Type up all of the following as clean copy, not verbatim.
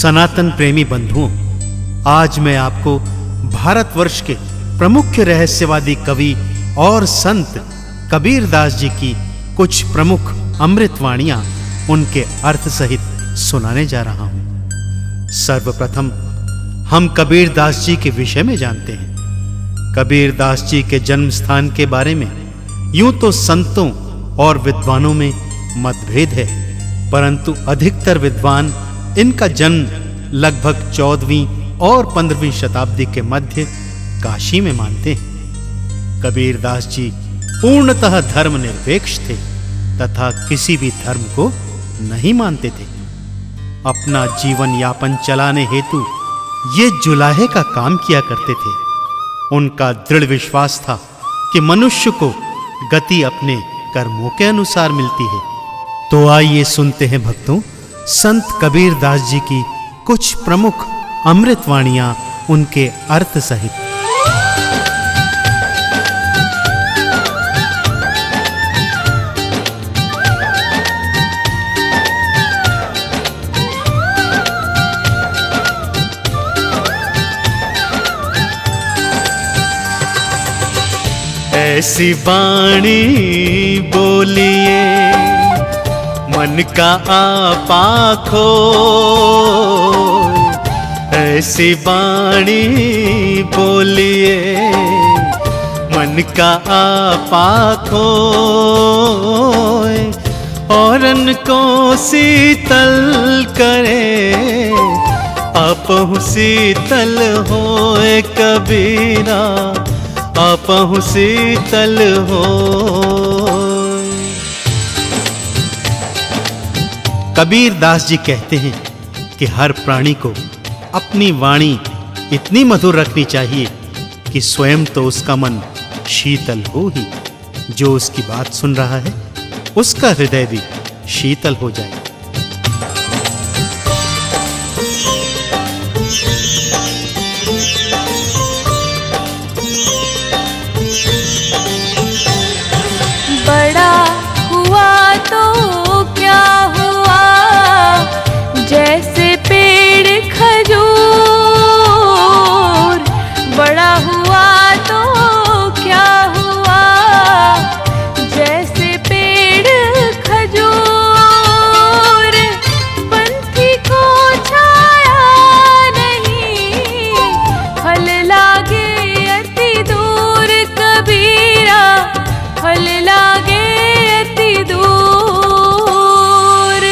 सनातन प्रेमी बंधुओं, आज मैं आपको भारतवर्ष के प्रमुख रहस्यवादी कवि और संत कबीर दास जी की कुछ प्रमुख अमृतवाणियां उनके अर्थ सहित सुनाने जा रहा हूं। सर्वप्रथम हम कबीर दास जी के विषय में जानते हैं। कबीर दास जी के जन्म स्थान के बारे में यूं तो संतों और विद्वानों में मतभेद है, परंतु अधिकतर विद्वान इनका जन्म लगभग 14वीं और 15वीं शताब्दी के मध्य काशी में मानते हैं। कबीर दास जी पूर्णतः धर्मनिरपेक्ष थे तथा किसी भी धर्म को नहीं मानते थे। अपना जीवन यापन चलाने हेतु ये जुलाहे का काम किया करते थे। उनका दृढ़ विश्वास था कि मनुष्य को गति अपने कर्मों के अनुसार मिलती है। तो आइए सुनते हैं भक्तों, संत कबीर दास जी की कुछ प्रमुख अमृतवाणियां उनके अर्थ सहित। ऐसी वाणी बोलिए मन का आपा खोए, ऐसी वाणी बोलिए मन का आपा खोए, औरन को शीतल करे आपहु शीतल होए कबीरा, आपहु शीतल हो। कबीर दास जी कहते हैं कि हर प्राणी को अपनी वाणी इतनी मधुर रखनी चाहिए कि स्वयं तो उसका मन शीतल हो ही, जो उसकी बात सुन रहा है उसका हृदय भी शीतल हो जाए। बड़ा हुआ तो क्या हुआ, जैसे पेड़ खजूर। बड़ा हुआ तो क्या हुआ, जैसे पेड़ खजूर। पंथी को छाया नहीं, फल लागे अति दूर कबीरा, फल लागे अति दूर।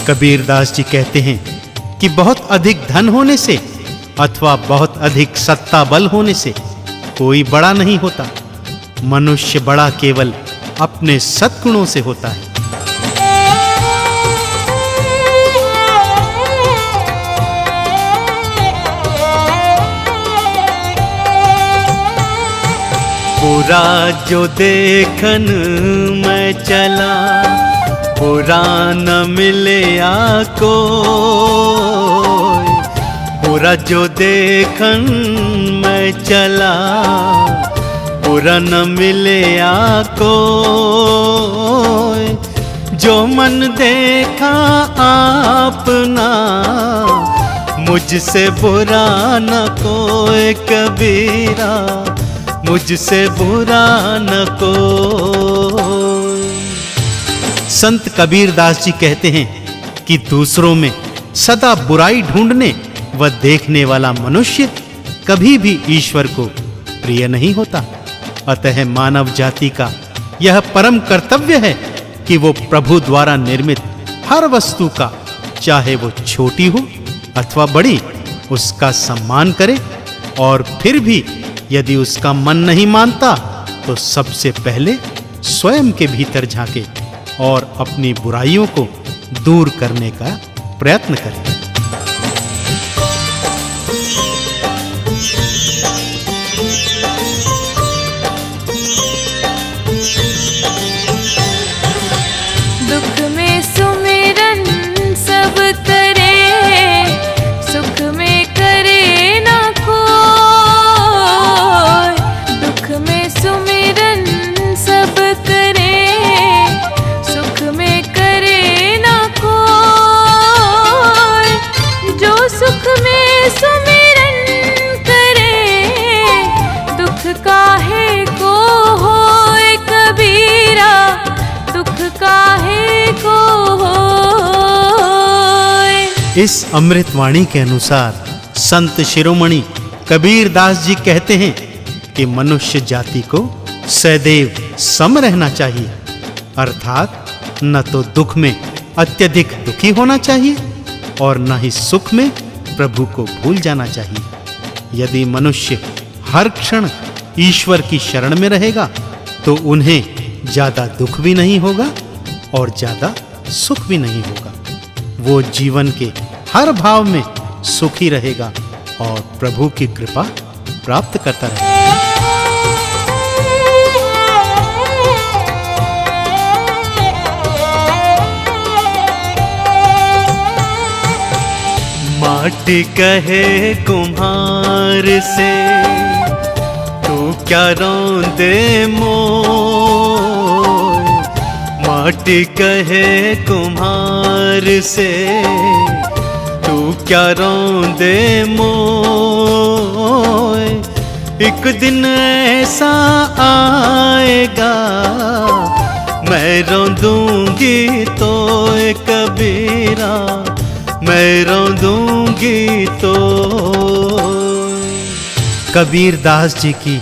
कबीर दास जी कहते हैं कि बहुत अधिक धन होने से अथवा बहुत अधिक सत्ता बल होने से कोई बड़ा नहीं होता। मनुष्य बड़ा केवल अपने सद्गुणों से होता है। बुरा जो देखन मैं चला, बुरा न मिले आको। बुरा जो देखन मैं चला, बुरा न मिले आको। जो मन देखा आपना, मुझसे बुरा न कोई कबीरा, मुझसे बुरा न कोई। संत कबीर दास जी कहते हैं कि दूसरों में सदा बुराई ढूंढने व देखने वाला मनुष्य कभी भी ईश्वर को प्रिय नहीं होता। अतः मानव जाति का यह परम कर्तव्य है कि वो प्रभु द्वारा निर्मित हर वस्तु का, चाहे वो छोटी हो अथवा बड़ी, उसका सम्मान करे। और फिर भी यदि उसका मन नहीं मानता तो सबसे पहले स्वयं के भीतर झांके और अपनी बुराइयों को दूर करने का प्रयत्न करें। दुख में सुमिरन सब करे, सुख में करे ना कोई। दुख में सुमिरन सब करे, सुख में करे ना कोई। इस अमृतवाणी के अनुसार संत शिरोमणि कबीर दास जी कहते हैं कि मनुष्य जाति को सदैव सम रहना चाहिए, अर्थात न तो दुख में अत्यधिक दुखी होना चाहिए और न ही सुख में प्रभु को भूल जाना चाहिए। यदि मनुष्य हर क्षण ईश्वर की शरण में रहेगा तो उन्हें ज्यादा दुख भी नहीं होगा और ज्यादा सुख भी नहीं होगा। वो जीवन के हर भाव में सुखी रहेगा और प्रभु की कृपा प्राप्त करता रहेगा। माटी कहे कुम्हार से, तू क्या रौंदे मोय। माटी कहे कुम्हार से, तू क्या रौंदे मोय। एक दिन ऐसा आएगा, मैं रौंदूंगी तो कबीरा, मैं रौंदूंगी तो। कबीर दास जी की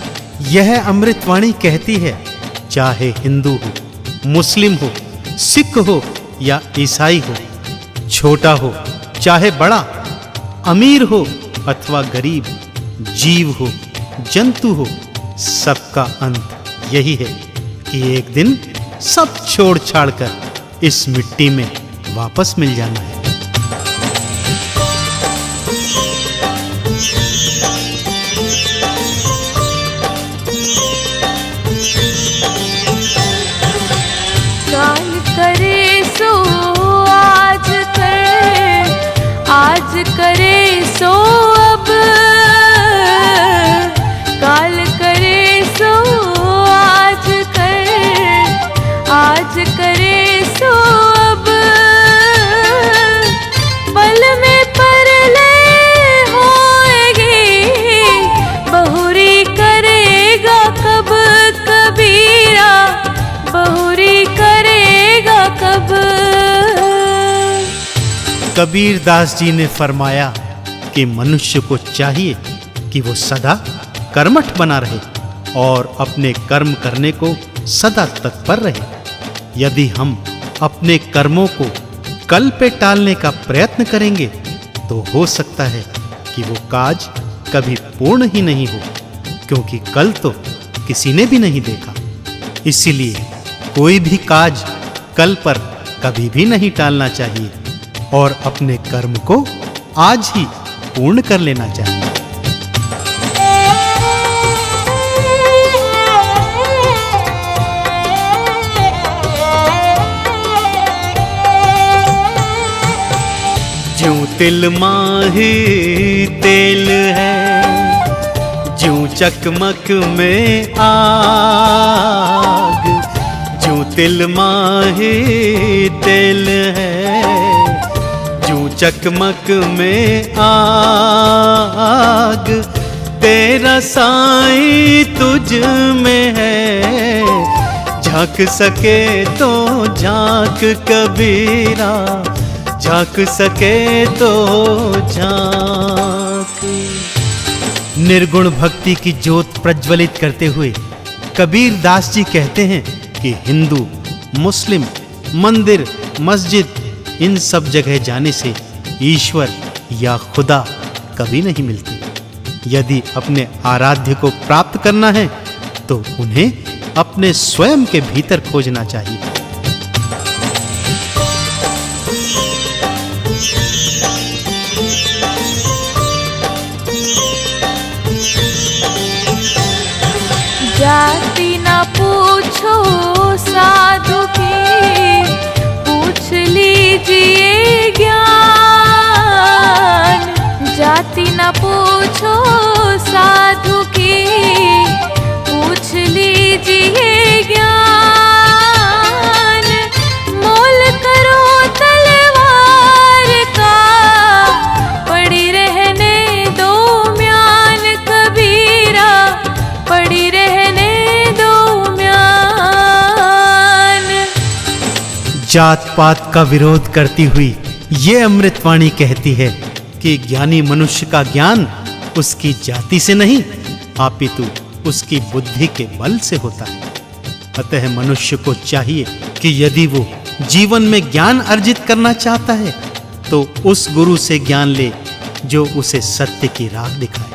यह अमृतवाणी कहती है, चाहे हिंदू हो, मुस्लिम हो, सिख हो या ईसाई हो, छोटा हो चाहे बड़ा, अमीर हो अथवा गरीब, जीव हो जंतु हो, सबका अंत यही है कि एक दिन सब छोड़ छाड़ कर इस मिट्टी में वापस मिल जाना है। काल करे सो आज कर, आज करे सो अब। काल करे सो आज कर, आज करे सो अब। पल में परले होएगी, बहुरी करेगा कब कबीरा, बहुरी करेगा कब। कबीर दास जी ने फरमाया कि मनुष्य को चाहिए कि वो सदा कर्मठ बना रहे और अपने कर्म करने को सदा तत्पर रहे। यदि हम अपने कर्मों को कल पे टालने का प्रयत्न करेंगे तो हो सकता है कि वो काज कभी पूर्ण ही नहीं हो, क्योंकि कल तो किसी ने भी नहीं देखा। इसीलिए कोई भी काज कल पर कभी भी नहीं टालना चाहिए और अपने कर्म को आज ही पूर्ण कर लेना चाहिए। ज्यों तिल माही तेल है, ज्यों चकमक में आग। ज्यों तिल माही तेल है, ज्यों चकमक में आग। तेरा साईं तुझ में है, झांक सके तो झांक कबीरा, झांक सके तो झांक। निर्गुण भक्ति की ज्योत प्रज्वलित करते हुए कबीर दास जी कहते हैं कि हिंदू, मुस्लिम, मंदिर, मस्जिद, इन सब जगह जाने से ईश्वर या खुदा कभी नहीं मिलते। यदि अपने आराध्य को प्राप्त करना है तो उन्हें अपने स्वयं के भीतर खोजना चाहिए। जाति न पूछो साधु की, पूछ लीजिए ज्ञान। जाति न पूछो साधु की, पूछ लीजिए ज्ञान। मोल करो तलवार का, पड़ी रहने दो म्यान कबीरा, पड़ी रहने दो म्यान। जात पात का विरोध करती हुई ये अमृतवाणी कहती है कि ज्ञानी मनुष्य का ज्ञान उसकी जाति से नहीं अपितु उसकी बुद्धि के बल से होता है। अतः मनुष्य को चाहिए कि यदि वो जीवन में ज्ञान अर्जित करना चाहता है तो उस गुरु से ज्ञान ले जो उसे सत्य की राह दिखाए,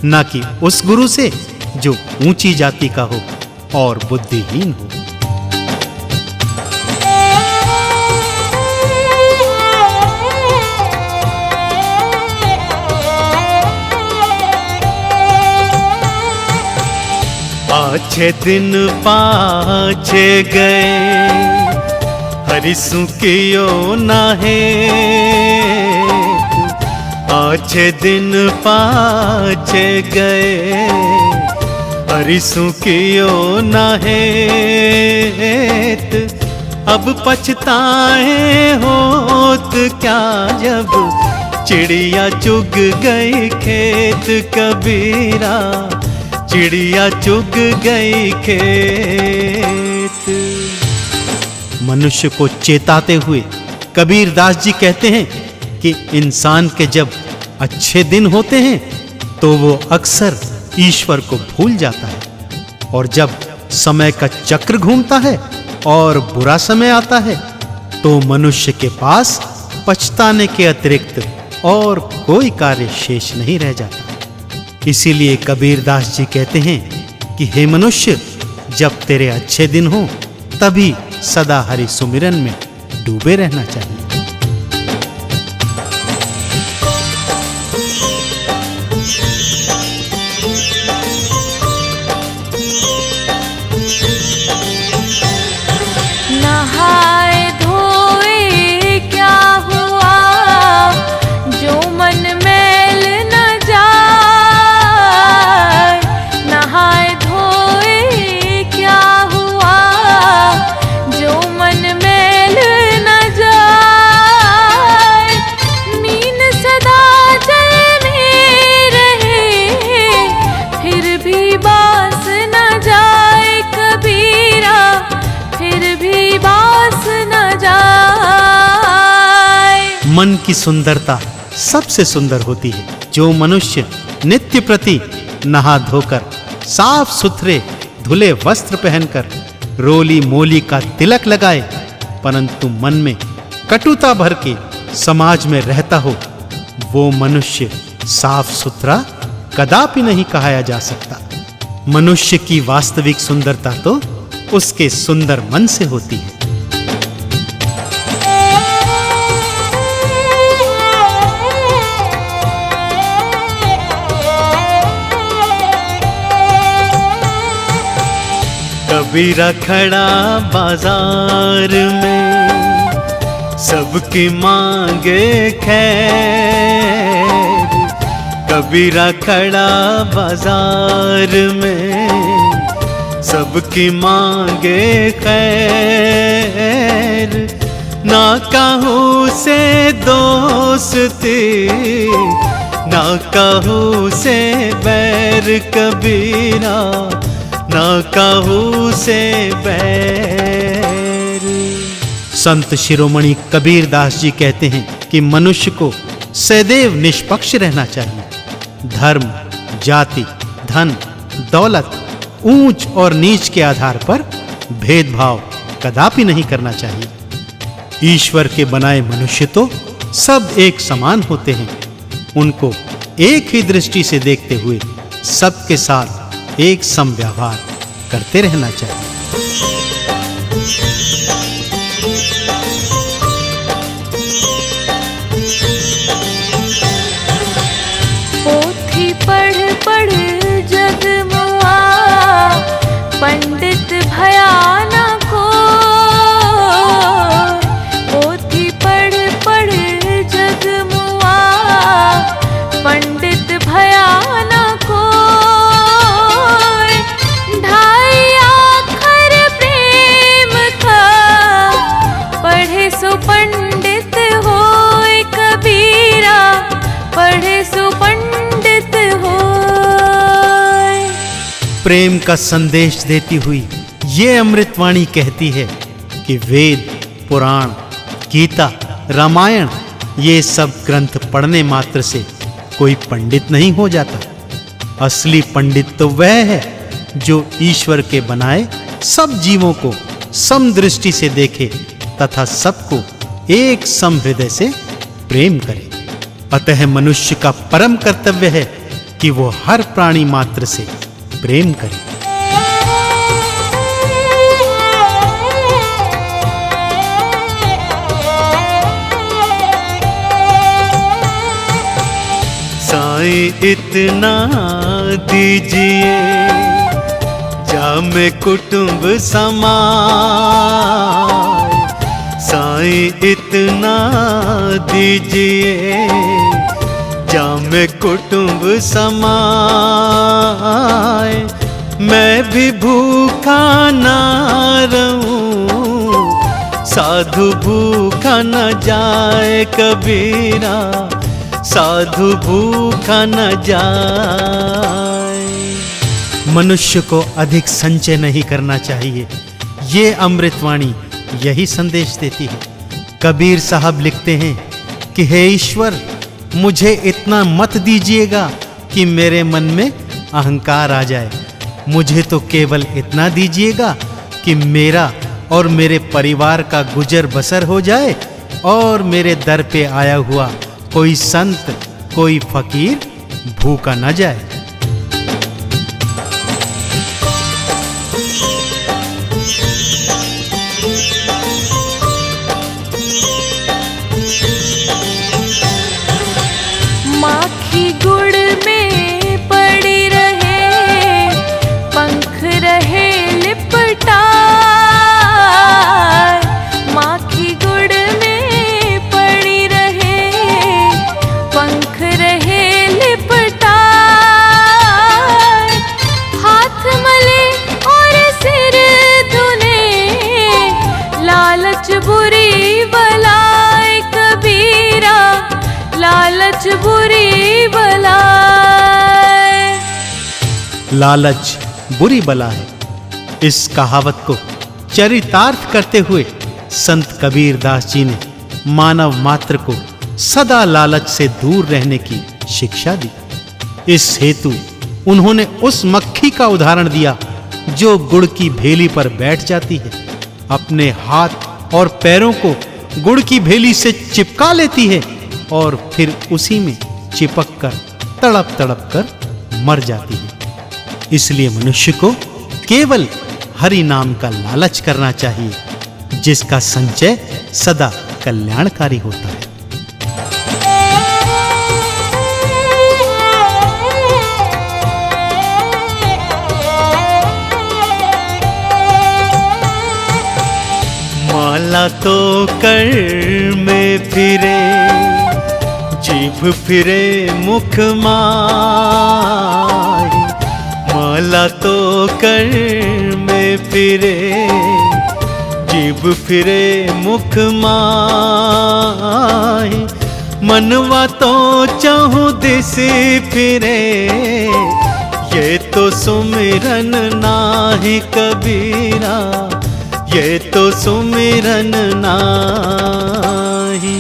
न कि उस गुरु से जो ऊंची जाति का हो और बुद्धिहीन हो। पाछे दिन पाछे गए हरिसु कियो नाहे, पाछे दिन पाछे गए हरिसु कियो नाहे। अब पछताए होत क्या जब चिड़िया चुग गई खेत कबीरा, चिड़िया चुग गई खेत। मनुष्य को चेताते हुए कबीर दास जी कहते हैं कि इंसान के जब अच्छे दिन होते हैं तो वो अक्सर ईश्वर को भूल जाता है, और जब समय का चक्र घूमता है और बुरा समय आता है तो मनुष्य के पास पछताने के अतिरिक्त और कोई कार्य शेष नहीं रह जाता। इसीलिए कबीर दास जी कहते हैं कि हे मनुष्य, जब तेरे अच्छे दिन हो तभी सदा हरि सुमिरन में डूबे रहना चाहिए। नहाए धोए क्या हुआ जो मन मैल न जाए, नहाए धोए क्या हुआ जो मन मैल न जाए। नींद सदा जल में रहे फिर भी बास न जाए कबीरा, फिर भी बास न जाए। मन की सुंदरता सबसे सुंदर होती है। जो मनुष्य नित्य प्रति नहा धोकर साफ सुथरे धुले वस्त्र पहनकर रोली मोली का तिलक लगाए परंतु मन में कटुता भर के समाज में रहता हो, वो मनुष्य साफ सुथरा कदापि नहीं कहा जा सकता। मनुष्य की वास्तविक सुंदरता तो उसके सुंदर मन से होती है। कबीरा खड़ा बाजार में सबकी मांगे खैर, कबीरा खड़ा बाजार में सबकी मांगे खैर। ना कहूँ से दोस्ती ना कहूँ से बैर कबीरा, ना कहूँ से बैर। संत शिरोमणि कबीर दास जी कहते हैं कि मनुष्य को सदैव निष्पक्ष रहना चाहिए। धर्म, जाति, धन, दौलत, ऊंच और नीच के आधार पर भेदभाव कदापि नहीं करना चाहिए। ईश्वर के बनाए मनुष्य तो सब एक समान होते हैं। उनको एक ही दृष्टि से देखते हुए सबके साथ एक सम व्यवहार करते रहना चाहिए। पोथी पढ़ पढ़ जग मुआ पंडित भयाना को, पोथी पढ़ पढ़ जग मुआ पंडित भयाना को। ढाई आखर प्रेम का पढ़े सो पंडित होए कबीरा, पढ़े सो पंडित होए। प्रेम का संदेश देती हुई ये अमृतवाणी कहती है कि वेद, पुराण, गीता, रामायण ये सब ग्रंथ पढ़ने मात्र से कोई पंडित नहीं हो जाता। असली पंडित तो वह है जो ईश्वर के बनाए सब जीवों को समदृष्टि से देखे तथा सबको एक सम हृदय से प्रेम करे। अतः मनुष्य का परम कर्तव्य है कि वो हर प्राणी मात्र से प्रेम करे। साईं इतना दीजिए जामे कुटुंब समाए, साईं इतना दीजिए जामे कुटुंब समाए। मैं भी भूखा ना रहूं, साधु भूखा न जाए कबीरा, साधु भूखा न जाए। मनुष्य को अधिक संचय नहीं करना चाहिए। ये अमृतवाणी यही संदेश देती है। कबीर साहब लिखते हैं कि हे ईश्वर, मुझे इतना मत दीजिएगा कि मेरे मन में अहंकार आ जाए। मुझे तो केवल इतना दीजिएगा कि मेरा और मेरे परिवार का गुजर बसर हो जाए और मेरे दर पे आया हुआ कोई संत, कोई फकीर भूखा न जाए। माखी गुड़ में पड़ी रहे, पंख रहे लिपटाए। माखी गुड़ में पड़ी रहे, पंख रहे लिपटाए। हाथ मले और सिर धुले, लालच बुरी बलाए कबीरा, लालच बुरी बलाए। लालच बुरी बला है। इस कहावत को चरितार्थ करते हुए संत कबीर दास जी ने मानव मात्र को सदा लालच से दूर रहने की शिक्षा दी। इस हेतु उन्होंने उस मक्खी का उदाहरण दिया जो गुड़ की भेली पर बैठ जाती है, अपने हाथ और पैरों को गुड़ की भेली से चिपका लेती है और फिर उसी में चिपक कर तड़प तड़प कर मर जाती है। इसलिए मनुष्य को केवल हरि नाम का लालच करना चाहिए, जिसका संचय सदा कल्याणकारी होता है। माला तो कर में फिरे, जीभ फिरे मुख माय। माला तो कर में फिरे, जीभ फिरे मुख माय। मनवा तो चाहूं दिस फिरे, ये तो सुमिरन नाही कबीरा, ये तो सुमिरन नाही।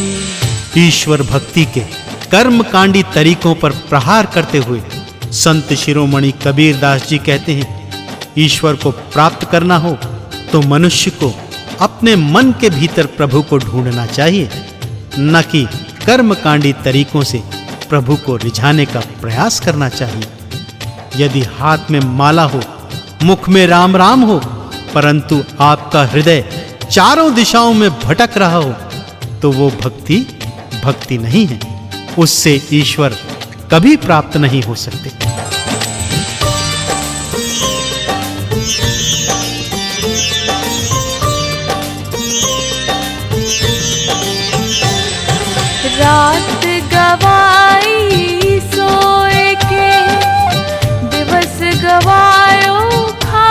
ईश्वर भक्ति के कर्मकांडी तरीकों पर प्रहार करते हुए संत शिरोमणि कबीर दास जी कहते हैं, ईश्वर को प्राप्त करना हो तो मनुष्य को अपने मन के भीतर प्रभु को ढूंढना चाहिए, न कि कर्मकांडी तरीकों से प्रभु को रिझाने का प्रयास करना चाहिए। यदि हाथ में माला हो, मुख में राम राम हो, परंतु आपका हृदय चारों दिशाओं में भटक रहा हो, तो वो भक्ति भक्ति नहीं है। उससे ईश्वर कभी प्राप्त नहीं हो सकते। रात गवाई सोए के, दिवस गवायो खाए।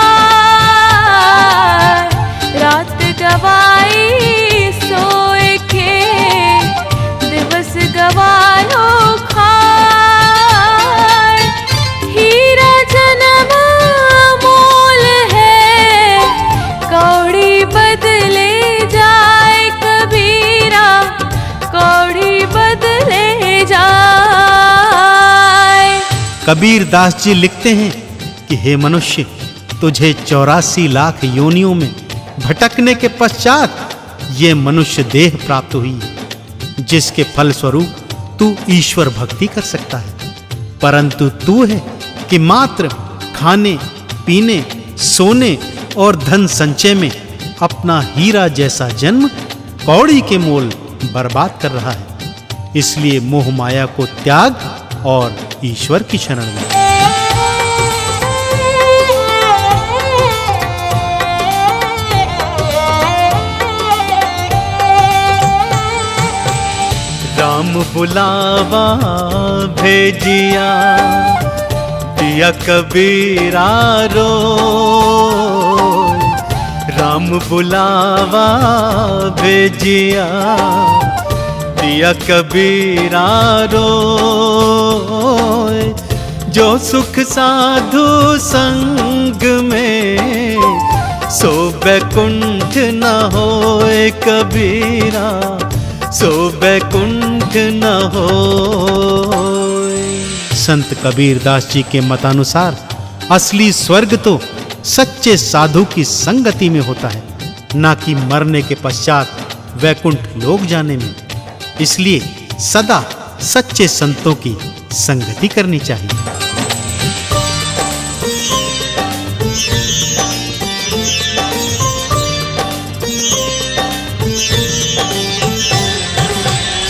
रात गवाई सोए के, दिवस गवायो खाए। हीरा जन्म मोल है, कौड़ी बदले जाए कबीरा, कौड़ी कबीर दास जी लिखते हैं कि हे मनुष्य, तुझे 84 लाख योनियों में भटकने के पश्चात ये मनुष्य देह प्राप्त हुई है, जिसके फल स्वरूप तू ईश्वर भक्ति कर सकता है। परंतु तू है कि मात्र खाने, पीने, सोने और धन संचय में अपना हीरा जैसा जन्म कौड़ी के मोल बर्बाद कर रहा है। इसलिए मोह माया को त्याग और ईश्वर की शरण में। राम बुलावा भेजिया, दिया कबीरा रो। राम बुलावा भेजिया, दिया कबीरा रो। जो सुख साधु संग में, सो बैकुंठ न होए कबीरा, सो बैकुंठ न होए। संत कबीर दास जी के मतानुसार असली स्वर्ग तो सच्चे साधु की संगति में होता है, ना कि मरने के पश्चात वैकुंठ लोक जाने में। इसलिए सदा सच्चे संतों की संगति करनी चाहिए।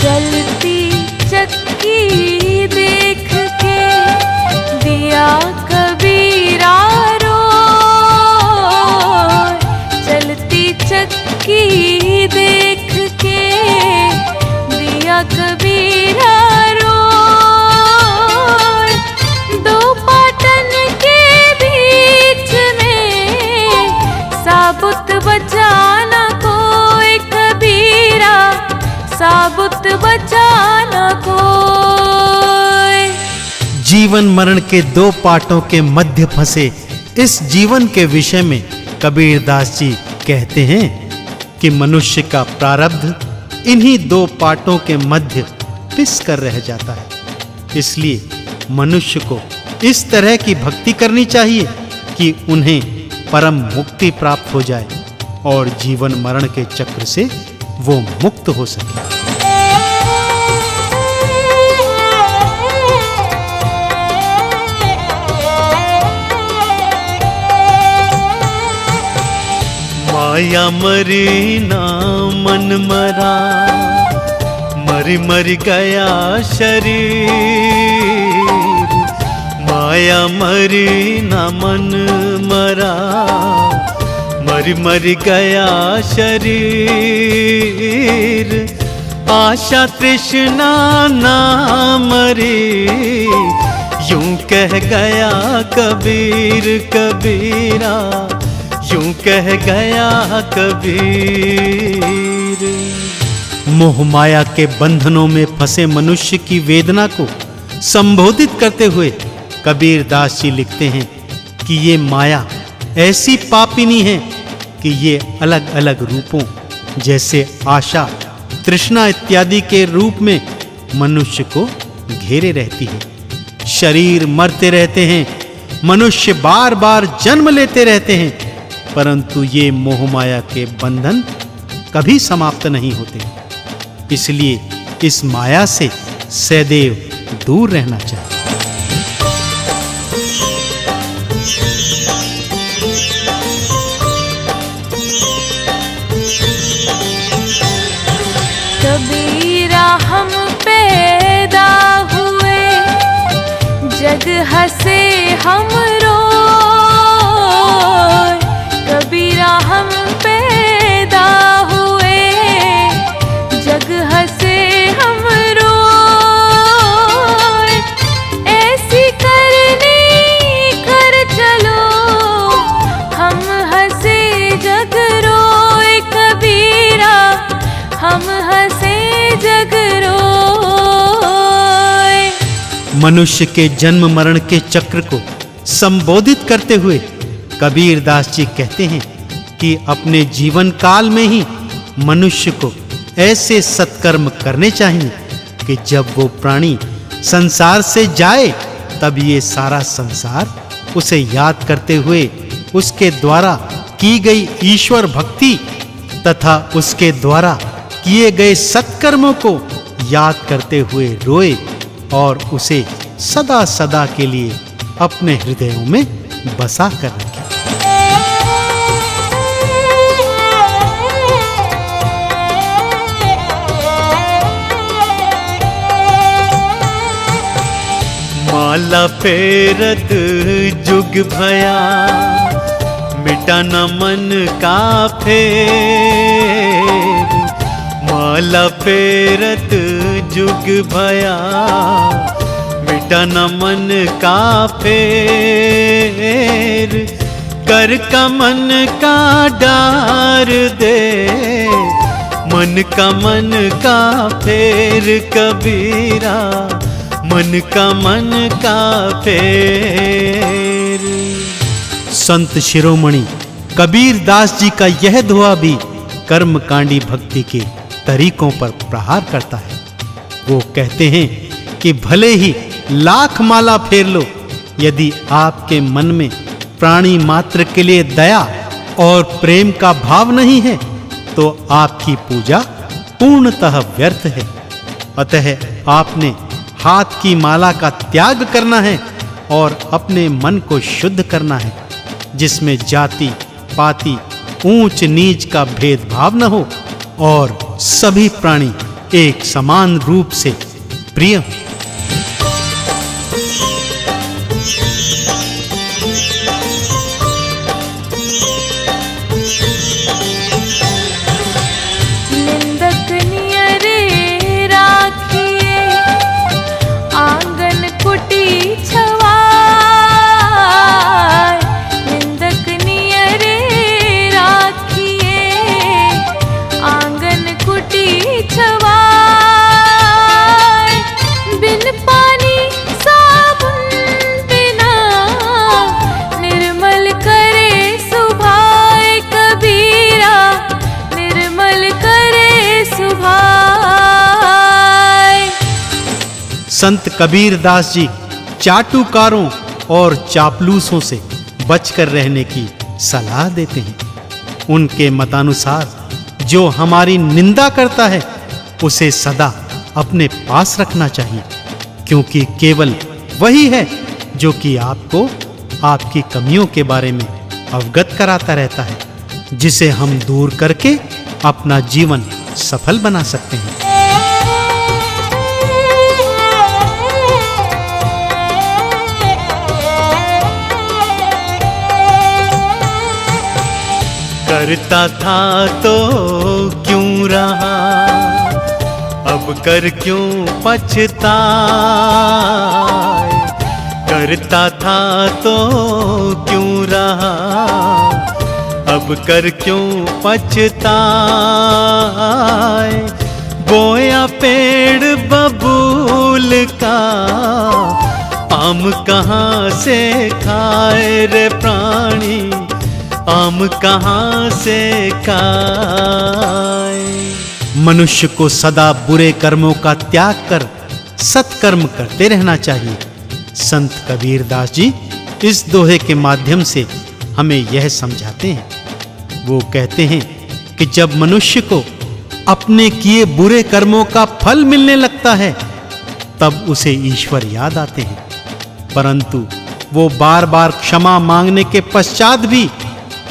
चलती चक्की देख के दिया कबीरा रो। चलती चक्की देख के दिया कबीरा रो। दो पाटन के बीच में साबुत बचाना कोई कबीरा, साबुत बचाना कोई। जीवन मरण के दो पाटों के मध्य फंसे इस जीवन के विषय में कबीर दास जी कहते हैं कि मनुष्य का प्रारब्ध इन्हीं दो पाटों के मध्य पिस कर रह जाता है। इसलिए मनुष्य को इस तरह की भक्ति करनी चाहिए कि उन्हें परम मुक्ति प्राप्त हो जाए और जीवन मरण के चक्र से वो मुक्त हो सके। माया मरी ना मन मरा, मरी मरी गया शरीर। माया मरी ना मन मरा, मरी मरी गया शरीर। आशा तृष्णा ना मरी, यूं कह गया कबीर कबीरा, यूं कह गया कबीर। मोह माया के बंधनों में फंसे मनुष्य की वेदना को संबोधित करते हुए कबीर दास जी लिखते हैं कि ये माया ऐसी पापिनी है कि ये अलग अलग रूपों जैसे आशा, तृष्णा इत्यादि के रूप में मनुष्य को घेरे रहती है। शरीर मरते रहते हैं, मनुष्य बार बार जन्म लेते रहते हैं, परंतु ये मोह माया के बंधन कभी समाप्त नहीं होते। इसलिए इस माया से सदैव दूर रहना चाहिए। कबीरा हम पैदा हुए, जग हंसे हम रोए। कबीरा हम पैदा हुए, जग हंसे हम रोए। ऐसी करनी कर चलो, हम हंसे जग रोए। कबीरा हम हंसे जग रोए। मनुष्य के जन्म मरण के चक्र को संबोधित करते हुए कबीर दास जी कहते हैं कि अपने जीवन काल में ही मनुष्य को ऐसे सत्कर्म करने चाहिए कि जब वो प्राणी संसार से जाए तब ये सारा संसार उसे याद करते हुए उसके द्वारा की गई ईश्वर भक्ति तथा उसके द्वारा किए गए सत्कर्मों को याद करते हुए रोए और उसे सदा सदा के लिए अपने हृदयों में बसा कर रखे। माला फेरत जुग भया, मिटा न मन का फेर। माला फेरत जुग भया, मिटा न मन का फेर। कर का मन का डार दे, मन का फेर कबीरा, मन का फेर। संत शिरोमणि कबीर दास जी का यह दुआ भी कर्मकांडी भक्ति के तरीकों पर प्रहार करता है। वो कहते हैं कि भले ही लाख माला फेर लो, यदि आपके मन में प्राणी मात्र के लिए दया और प्रेम का भाव नहीं है तो आपकी पूजा पूर्णतः व्यर्थ है। अतः आपने हाथ की माला का त्याग करना है और अपने मन को शुद्ध करना है, जिसमें जाति पाति ऊंच नीच का भेदभाव न हो और सभी प्राणी एक समान रूप से प्रिय हो। संत कबीर दास जी चाटुकारों और चापलूसों से बचकर रहने की सलाह देते हैं। उनके मतानुसार जो हमारी निंदा करता है उसे सदा अपने पास रखना चाहिए, क्योंकि केवल वही है जो कि आपको आपकी कमियों के बारे में अवगत कराता रहता है, जिसे हम दूर करके अपना जीवन सफल बना सकते हैं। करता था तो क्यों रहा, अब कर क्यों पछताए। करता था तो क्यों रहा, अब कर क्यों पछताए। बोया पेड़ बबूल का, आम कहाँ से खाए रे प्राणी, आम कहाँ से खाए। मनुष्य को सदा बुरे कर्मों का त्याग कर सत्कर्म करते रहना चाहिए। संत कबीर दास जी इस दोहे के माध्यम से हमें यह समझाते हैं। वो कहते हैं कि जब मनुष्य को अपने किए बुरे कर्मों का फल मिलने लगता है तब उसे ईश्वर याद आते हैं, परंतु वो बार बार क्षमा मांगने के पश्चात भी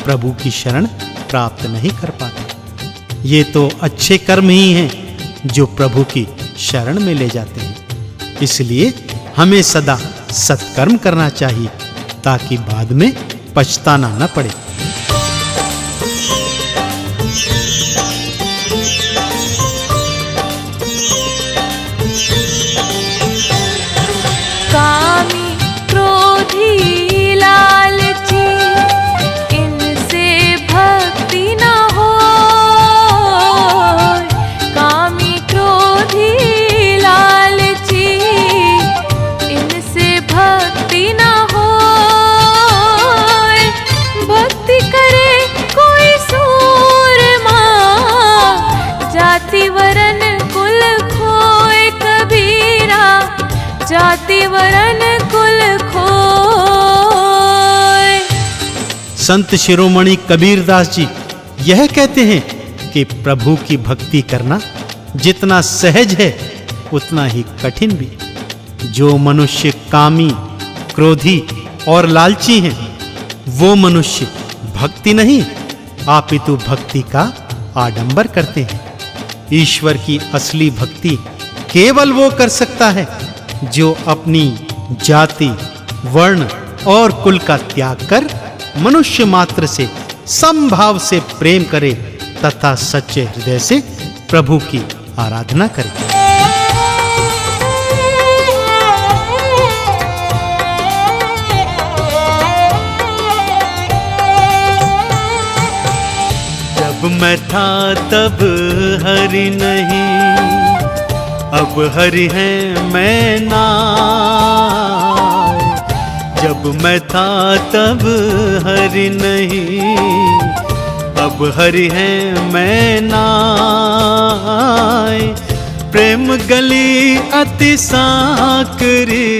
प्रभु की शरण प्राप्त नहीं कर पाते। ये तो अच्छे कर्म ही हैं जो प्रभु की शरण में ले जाते हैं। इसलिए हमें सदा सत्कर्म करना चाहिए ताकि बाद में पछताना न पड़े। कामी क्रोधी लालची इनसे भक्ति न हो। कामी क्रोधी लालची इनसे भक्ति न हो। भक्ति करे कोई सूरमा, जाति वरन कुल खोए कबीरा, जाति वरन कुल संत शिरोमणि कबीरदास जी यह कहते हैं कि प्रभु की भक्ति करना जितना सहज है उतना ही कठिन भी। जो मनुष्य कामी, क्रोधी और लालची हैं, वो मनुष्य भक्ति नहीं अपितु भक्ति का आडंबर करते हैं। ईश्वर की असली भक्ति केवल वो कर सकता है जो अपनी जाति, वर्ण और कुल का त्याग कर मनुष्य मात्र से समभाव से प्रेम करे तथा सच्चे हृदय से प्रभु की आराधना करे। जब मैं था तब हरि नहीं, अब हरि है मैं ना। जब मैं था तब हरि नहीं, अब हरि है मैं नाय। प्रेम गली अति साकरी,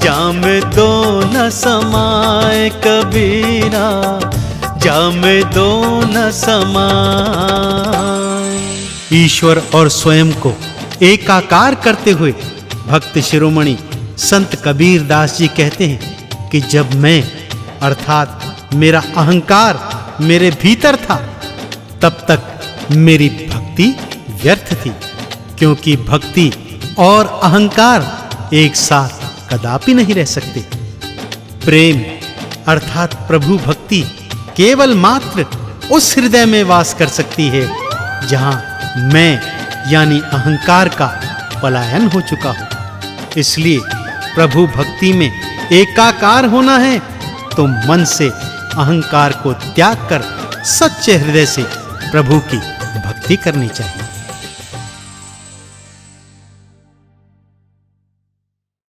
जाम दो न समाए कबीरा, जाम दो न समाए। ईश्वर और स्वयं को एकाकार करते हुए भक्त शिरोमणि संत कबीर दास जी कहते हैं कि जब मैं अर्थात मेरा अहंकार मेरे भीतर था तब तक मेरी भक्ति व्यर्थ थी, क्योंकि भक्ति और अहंकार एक साथ कदापि नहीं रह सकते। प्रेम अर्थात प्रभु भक्ति केवल मात्र उस हृदय में वास कर सकती है जहां मैं यानी अहंकार का पलायन हो चुका हो। इसलिए प्रभु भक्ति में एकाकार होना है तो मन से अहंकार को त्याग कर सच्चे हृदय से प्रभु की भक्ति करनी चाहिए।